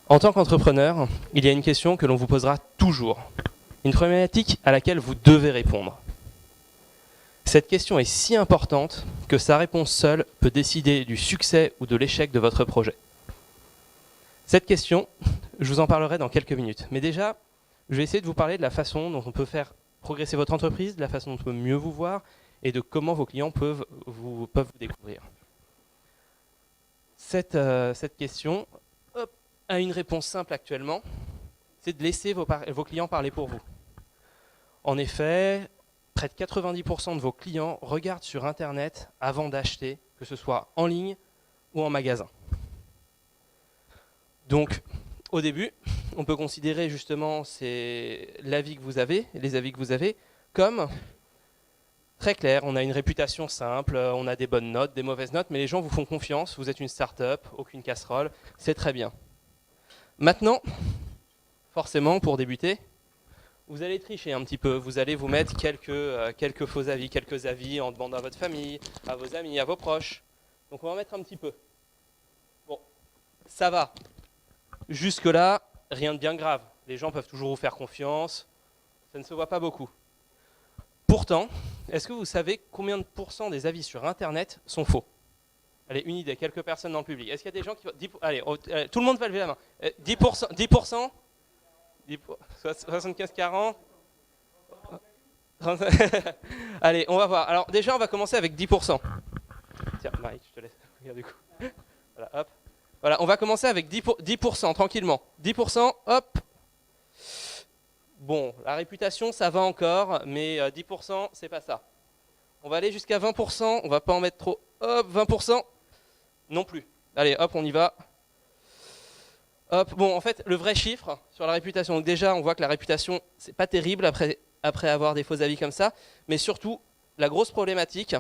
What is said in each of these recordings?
En tant qu'entrepreneur, il y a une question que l'on vous posera toujours, une problématique à laquelle vous devez répondre. Cette question est si importante que sa réponse seule peut décider du succès ou de l'échec de votre projet. Cette question, je vous en parlerai dans quelques minutes. Mais déjà, je vais essayer de vous parler de la façon dont on peut faire progresser votre entreprise, de la façon dont on peut mieux vous voir et de comment vos clients peuvent vous découvrir. Cette question a une réponse simple actuellement, c'est de laisser vos clients parler pour vous. En effet, près de 90% de vos clients regardent sur Internet avant d'acheter, que ce soit en ligne ou en magasin. Donc, au début, on peut considérer justement l'avis que vous avez, les avis que vous avez, comme très clair. On a une réputation simple, on a des bonnes notes, des mauvaises notes, mais les gens vous font confiance, vous êtes une start-up, aucune casserole, c'est très bien. Maintenant, forcément, pour débuter, vous allez tricher un petit peu, vous allez vous mettre quelques faux avis, quelques avis en demandant à votre famille, à vos amis, à vos proches. Donc on va en mettre un petit peu. Bon, ça va. Jusque-là, rien de bien grave. Les gens peuvent toujours vous faire confiance, ça ne se voit pas beaucoup. Pourtant, est-ce que vous savez combien de pourcents des avis sur Internet sont faux? Allez, une idée, quelques personnes dans le public. Est-ce qu'il y a des gens qui... Allez, tout le monde va lever la main. 10%, 75-40. Allez, on va voir. Alors déjà, on va commencer avec 10%. Tiens, Marie, je te laisse. Regarde du coup. Voilà, hop. Voilà, on va commencer avec 10%, tranquillement. 10%, hop. Bon, la réputation, ça va encore, mais 10%, c'est pas ça. On va aller jusqu'à 20%, on va pas en mettre trop. Hop, 20%, non plus. Allez, hop, on y va. Hop, bon, en fait, le vrai chiffre sur la réputation, donc déjà, on voit que la réputation, c'est pas terrible après avoir des faux avis comme ça, mais surtout, la grosse problématique,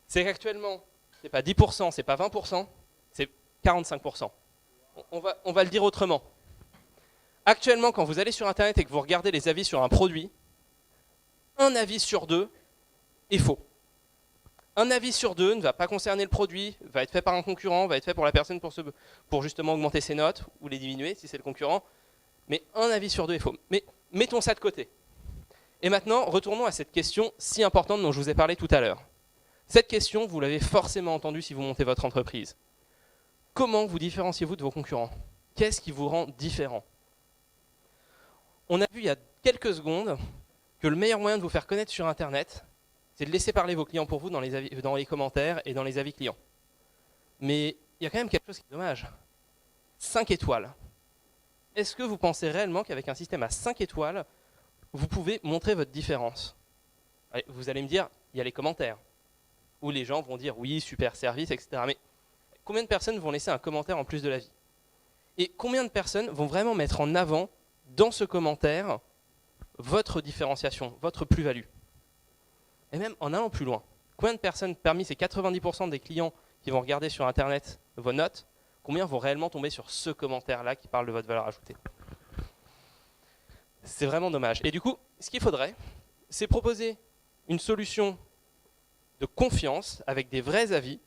c'est qu'actuellement, c'est pas 10%, c'est pas 20%, c'est 45%. On va le dire autrement. Actuellement, quand vous allez sur Internet et que vous regardez les avis sur un produit, un avis sur deux est faux. Un avis sur deux ne va pas concerner le produit, va être fait par un concurrent, va être fait pour la personne pour justement augmenter ses notes ou les diminuer si c'est le concurrent. Mais un avis sur deux est faux. Mais mettons ça de côté. Et maintenant, retournons à cette question si importante dont je vous ai parlé tout à l'heure. Cette question, vous l'avez forcément entendue si vous montez votre entreprise. Comment vous différenciez-vous de vos concurrents? Qu'est-ce qui vous rend différent? On a vu il y a quelques secondes que le meilleur moyen de vous faire connaître sur Internet, c'est de laisser parler vos clients pour vous dans les commentaires et dans les avis clients. Mais il y a quand même quelque chose qui est dommage. 5 étoiles. Est-ce que vous pensez réellement qu'avec un système à 5 étoiles, vous pouvez montrer votre différence? Allez, vous allez me dire, il y a les commentaires, où les gens vont dire oui, super service, etc. Mais combien de personnes vont laisser un commentaire en plus de l'avis? Et combien de personnes vont vraiment mettre en avant, dans ce commentaire, votre différenciation, votre plus-value? Et même en allant plus loin, combien de personnes parmi ces 90% des clients qui vont regarder sur Internet vos notes, combien vont réellement tomber sur ce commentaire-là qui parle de votre valeur ajoutée? C'est vraiment dommage. Et du coup, ce qu'il faudrait, c'est proposer une solution de confiance avec des vrais avis,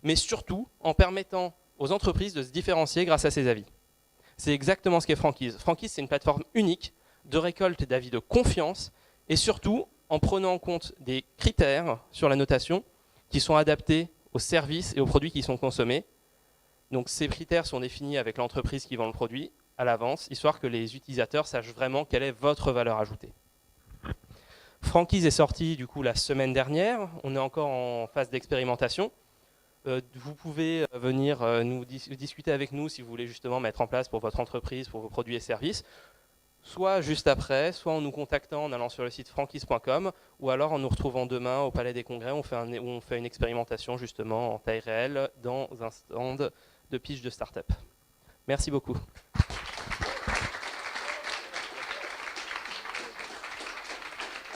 mais surtout en permettant aux entreprises de se différencier grâce à ces avis. C'est exactement ce qu'est Franquise. Franquise, c'est une plateforme unique de récolte d'avis de confiance et surtout en prenant en compte des critères sur la notation qui sont adaptés aux services et aux produits qui sont consommés. Donc ces critères sont définis avec l'entreprise qui vend le produit à l'avance, histoire que les utilisateurs sachent vraiment quelle est votre valeur ajoutée. Franquise est sorti du coup la semaine dernière, on est encore en phase d'expérimentation. Vous pouvez venir nous discuter avec nous si vous voulez justement mettre en place pour votre entreprise, pour vos produits et services, soit juste après, soit en nous contactant en allant sur le site franquise.com, ou alors en nous retrouvant demain au Palais des Congrès où on fait une expérimentation justement en taille réelle dans un stand de pitch de start-up. Merci beaucoup.